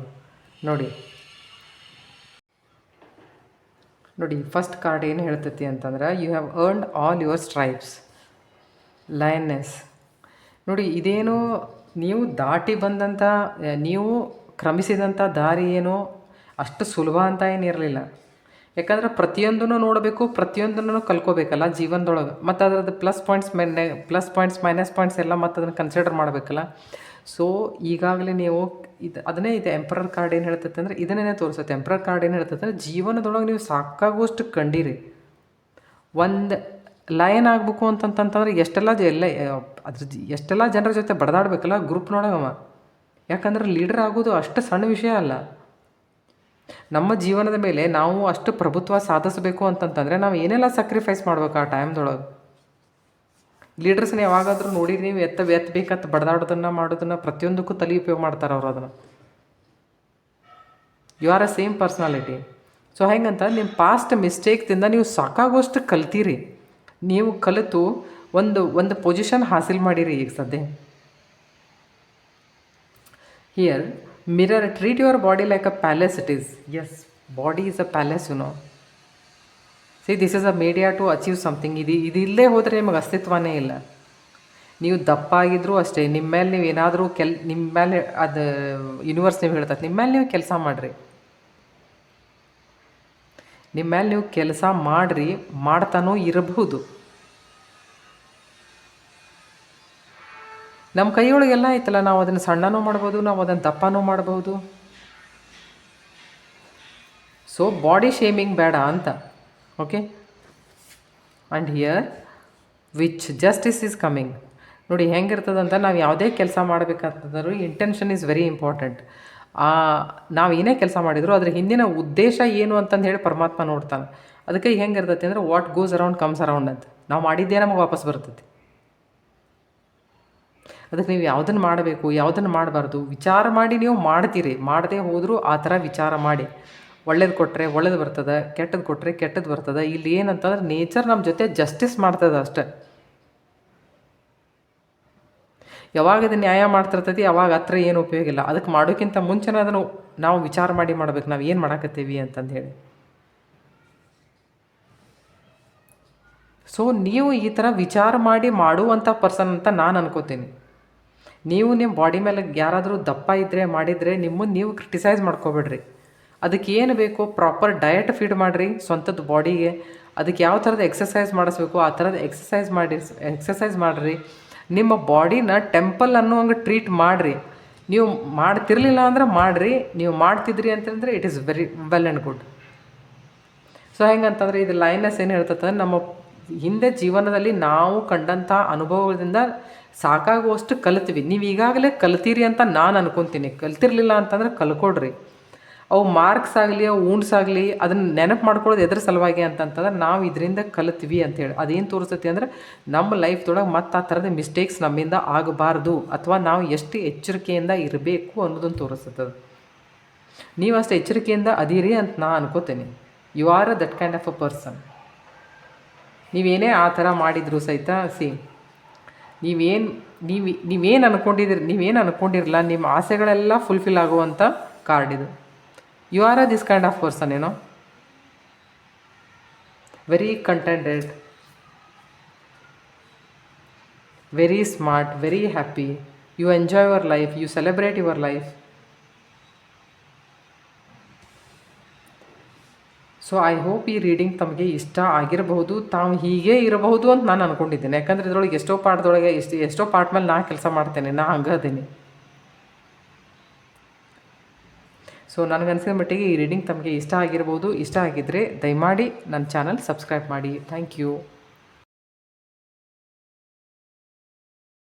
ನೋಡಿ ಫಸ್ಟ್ ಕಾರ್ಡ್ ಏನು ಹೇಳ್ತೈತಿ ಅಂತಂದ್ರೆ you have earned all your stripes. Lioness. ನೋಡಿ ಇದೇನು ನೀವು ದಾಟಿ ಬಂದಂಥ, ನೀವು ಕ್ರಮಿಸಿದಂಥ ದಾರಿ ಏನೋ ಅಷ್ಟು ಸುಲಭ ಅಂತ ಏನಿರಲಿಲ್ಲ. ಯಾಕಂದ್ರೆ ಪ್ರತಿಯೊಂದನ್ನು ನೋಡಬೇಕು, ಪ್ರತಿಯೊಂದನ್ನು ಕಲ್ಕೋಬೇಕಲ್ಲ ಜೀವನದೊಳಗೆ. ಮತ್ತು ಅದರದ್ದು ಪ್ಲಸ್ ಪಾಯಿಂಟ್ಸ್ ಮೈನಸ್ ಪಾಯಿಂಟ್ಸ್ ಎಲ್ಲ ಮತ್ತು ಅದನ್ನು ಕನ್ಸಿಡರ್ ಮಾಡಬೇಕಲ್ಲ. ಸೊ ಈಗಾಗಲೇ ನೀವು ಅದನ್ನೇ ಎಂಪರರ್ ಕಾರ್ಡ್ ಏನು ಹೇಳ್ತೈತೆ ಅಂದರೆ ಇದನ್ನೇ ತೋರಿಸುತ್ತೆ. ಎಂಪರರ್ ಕಾರ್ಡ್ ಏನು ಹೇಳ್ತೈತೆ ಅಂದರೆ ಜೀವನದೊಳಗೆ ನೀವು ಸಾಕಾಗುವಷ್ಟು ಕಂಡೀರಿ. ಒಂದು ಲಯನ್ ಆಗಬೇಕು ಅಂತಂತಂದ್ರೆ ಎಷ್ಟೆಲ್ಲ ಜನರ ಜೊತೆ ಬಡದಾಡಬೇಕಲ್ಲ ಗ್ರೂಪ್ನೊಳಗವ. ಯಾಕಂದ್ರೆ ಲೀಡರ್ ಆಗೋದು ಅಷ್ಟು ಸಣ್ಣ ವಿಷಯ ಅಲ್ಲ. ನಮ್ಮ ಜೀವನದ ಮೇಲೆ ನಾವು ಅಷ್ಟು ಪ್ರಭುತ್ವ ಸಾಧಿಸಬೇಕು ಅಂತಂತಂದರೆ ನಾವು ಏನೆಲ್ಲ ಸ್ಯಾಕ್ರಿಫೈಸ್ ಮಾಡ್ಬೇಕು ಆ ಟೈಮ್ದೊಳಗೆ. ಲೀಡರ್ಸ್ನ ಯಾವಾಗಾದರೂ ನೋಡಿ ನೀವು ಎತ್ತಬೇಕಂತ ಮಾಡೋದನ್ನು ಪ್ರತಿಯೊಂದಕ್ಕೂ ತಲೆ ಉಪಯೋಗ ಮಾಡ್ತಾರೆ ಅವರು ಅದನ್ನು. You are a same personality. So ಹೆಂಗಂತ ನಿಮ್ಮ ಪಾಸ್ಟ್ ಮಿಸ್ಟೇಕ್ದಿಂದ ನೀವು ಸಾಕಾಗುವಷ್ಟು ಕಲ್ತೀರಿ. ನೀವು ಕಲಿತು ಒಂದು ಪೊಸಿಷನ್ ಹಾಸಿಲ್ ಮಾಡಿರಿ ಈಗ ಸದ್ಯ. Here mirror. Treat your body like a palace it is. Yes, body is a palace. See this is a media to achieve something. ಇದು ಇಲ್ಲೇ ಹೋದರೆ ನಿಮಗೆ ಅಸ್ತಿತ್ವನೇ ಇಲ್ಲ. ನೀವು ದಪ್ಪ ಆಗಿದ್ರೂ ಅಷ್ಟೇ, ನಿಮ್ಮ ಮೇಲೆ ನೀವು ಏನಾದರೂ ನಿಮ್ಮ ಮೇಲೆ ಅದು ಯೂನಿವರ್ಸ್ ನೀವು ಹೇಳ್ತದೆ, ನಿಮ್ಮ ಮೇಲೆ ನೀವು ಕೆಲಸ ಮಾಡಿರಿ, ನಿಮ್ಮ ಮೇಲೆ ನೀವು ಕೆಲಸ ಮಾಡಿರಿ, ಮಾಡ್ತಾನೂ ಇರಬಹುದು. ನಮ್ಮ ಕೈಯೊಳಗೆಲ್ಲ ಐತಲ್ಲ, ನಾವು ಅದನ್ನು ಸಣ್ಣನೂ ಮಾಡ್ಬೋದು, ನಾವು ಅದನ್ನು ದಪ್ಪನೂ ಮಾಡಬಹುದು. ಸೊ ಬಾಡಿ ಶೇಮಿಂಗ್ ಬೇಡ ಅಂತ. Okay, and here which justice is coming. ನೋಡಿ ಹೆಂಗಿರ್ತದಂತ, ನಾವು ಯಾವುದೇ ಕೆಲಸ ಮಾಡಬೇಕಂತಂದ್ರೂ ಇಂಟೆನ್ಷನ್ ಈಸ್ ವೆರಿ ಇಂಪಾರ್ಟೆಂಟ್. ನಾವು ಏನೇ ಕೆಲಸ ಮಾಡಿದ್ರು ಅದ್ರ ಹಿಂದಿನ ಉದ್ದೇಶ ಏನು ಅಂತಂದು ಹೇಳಿ ಪರಮಾತ್ಮ ನೋಡ್ತಾನೆ. ಅದಕ್ಕೆ ಹೆಂಗಿರ್ತೈತಿ ಅಂದರೆ what goes around comes around ಅಂತ. ನಾವು ಮಾಡಿದ್ದೇ ನಮಗೆ ವಾಪಸ್ ಬರ್ತೈತಿ. ಅದಕ್ಕೆ ನೀವು ಯಾವುದನ್ನು ಮಾಡಬೇಕು, ಯಾವುದನ್ನು ಮಾಡಬಾರ್ದು ವಿಚಾರ ಮಾಡಿ ನೀವು ಮಾಡ್ತೀರಿ. ಮಾಡದೇ ಹೋದರೂ ಆ ಥರ ವಿಚಾರ ಮಾಡಿ. ಒಳ್ಳೇದು ಕೊಟ್ಟರೆ ಒಳ್ಳೇದು ಬರ್ತದೆ, ಕೆಟ್ಟದ್ದು ಕೊಟ್ಟರೆ ಕೆಟ್ಟದ್ದು ಬರ್ತದೆ. ಇಲ್ಲಿ ಏನಂತಂದ್ರೆ ನೇಚರ್ ನಮ್ಮ ಜೊತೆ ಜಸ್ಟಿಸ್ ಮಾಡ್ತದೆ ಅಷ್ಟೆ. ಯಾವಾಗ ಅದು ನ್ಯಾಯ ಮಾಡ್ತಿರ್ತೈತಿ ಅವಾಗ ಹತ್ರ ಏನು ಉಪಯೋಗ ಇಲ್ಲ. ಅದಕ್ಕೆ ಮಾಡೋಕ್ಕಿಂತ ಮುಂಚೆನೇ ಅದನ್ನು ನಾವು ವಿಚಾರ ಮಾಡಿ ಮಾಡ್ಬೇಕು, ನಾವು ಏನು ಮಾಡಕತ್ತೀವಿ ಅಂತಂದು ಹೇಳಿ. ಸೊ ನೀವು ಈ ಥರ ವಿಚಾರ ಮಾಡಿ ಮಾಡುವಂಥ ಪರ್ಸನ್ ಅಂತ ನಾನು ಅನ್ಕೋತೀನಿ. ನೀವು ನಿಮ್ಮ ಬಾಡಿ ಮೇಲೆ ಯಾರಾದರೂ ದಪ್ಪ ಇದ್ದರೆ ಮಾಡಿದರೆ ನಿಮ್ಮನ್ನು ನೀವು ಕ್ರಿಟಿಸೈಸ್ ಮಾಡ್ಕೋಬೇಡ್ರಿ. ಅದಕ್ಕೆ ಏನು ಬೇಕು ಪ್ರಾಪರ್ ಡಯಟ್ ಫೀಡ್ ಮಾಡಿರಿ ಸ್ವಂತದ ಬಾಡಿಗೆ. ಅದಕ್ಕೆ ಯಾವ ಥರದ ಎಕ್ಸಸೈಸ್ ಮಾಡಿಸ್ಬೇಕು ಆ ಥರದ ಎಕ್ಸಸೈಸ್ ಮಾಡಿರಿ. ನಿಮ್ಮ ಬಾಡಿನ ಟೆಂಪಲ್ ಅನ್ನೋ ಹಂಗೆ ಟ್ರೀಟ್ ಮಾಡಿರಿ. ನೀವು ಮಾಡ್ತಿರ್ಲಿಲ್ಲ ಅಂದ್ರೆ ಮಾಡಿರಿ, ನೀವು ಮಾಡ್ತಿದ್ರಿ ಅಂತಂದರೆ it is very well and good. So ಹೆಂಗಂತಂದರೆ ಇದು ಲೈನಸ್ ಏನು ಹೇಳ್ತದೆ, ನಮ್ಮ ಹಿಂದೆ ಜೀವನದಲ್ಲಿ ನಾವು ಕಂಡಂಥ ಅನುಭವದಿಂದ ಸಾಕಾಗುವಷ್ಟು ಕಲಿತೀವಿ. ನೀವು ಈಗಾಗಲೇ ಕಲ್ತೀರಿ ಅಂತ ನಾನು ಅನ್ಕೊತೀನಿ. ಕಲ್ತಿರ್ಲಿಲ್ಲ ಅಂತಂದ್ರೆ ಕಲ್ಕೊಡ್ರಿ. ಅವು ಮಾರ್ಕ್ಸ್ ಆಗಲಿ, ಅವು ಊಂಡ್ಸ್ ಆಗಲಿ, ಅದನ್ನು ನೆನಪು ಮಾಡ್ಕೊಳ್ಳೋದು ಎದ್ರ ಸಲುವಾಗಿ ಅಂತಂತಂದ್ರೆ ನಾವು ಇದರಿಂದ ಕಲಿತೀವಿ ಅಂತೇಳಿ. ಅದೇನು ತೋರಿಸ್ತೈತಿ ಅಂದರೆ ನಮ್ಮ ಲೈಫ್ದೊಳಗೆ ಮತ್ತು ಆ ಥರದ ಮಿಸ್ಟೇಕ್ಸ್ ನಮ್ಮಿಂದ ಆಗಬಾರ್ದು, ಅಥವಾ ನಾವು ಎಷ್ಟು ಎಚ್ಚರಿಕೆಯಿಂದ ಇರಬೇಕು ಅನ್ನೋದನ್ನು ತೋರಿಸ್ತದೆ. ನೀವು ಅಷ್ಟು ಎಚ್ಚರಿಕೆಯಿಂದ ಅದೀರಿ ಅಂತ ನಾನು ಅನ್ಕೋತೀನಿ. You are that kind of a person. ನೀವೇನೇ ಆ ಥರ ಮಾಡಿದ್ರು ಸಹಿತ ನೀವೇನು ಅನ್ಕೊಂಡಿರಲ್ಲ, ನಿಮ್ಮ ಆಸೆಗಳೆಲ್ಲ ಫುಲ್ಫಿಲ್ ಆಗುವಂಥ ಕಾರ್ಡ್ ಇದು. You are this kind of person, ಏನೋ very contented, very smart, very happy. You enjoy your life, you celebrate your life. So I hope ಈ ರೀಡಿಂಗ್ ತಮಗೆ ಇಷ್ಟ ಆಗಿರಬಹುದು, ತಾವು ಹೀಗೆ ಇರಬಹುದು ಅಂತ ನಾನು ಅಂದ್ಕೊಂಡಿದ್ದೇನೆ. ಯಾಕಂದರೆ ಇದರೊಳಗೆ ಎಷ್ಟೋ ಪಾರ್ಟ್ ಮೇಲೆ ನಾ ಕೆಲಸ ಮಾಡ್ತೇನೆ, ನಾ ಹಂಗದೀನಿ. ಸೊ ನನಗನ್ಸಿದ ಮಟ್ಟಿಗೆ ಈ ರೀಡಿಂಗ್ ತಮಗೆ ಇಷ್ಟ ಆಗಿರ್ಬೋದು. ಇಷ್ಟ ಆಗಿದ್ದರೆ ದಯಮಾಡಿ ನನ್ನ ಚಾನಲ್ ಸಬ್ಸ್ಕ್ರೈಬ್ ಮಾಡಿ. Thank you.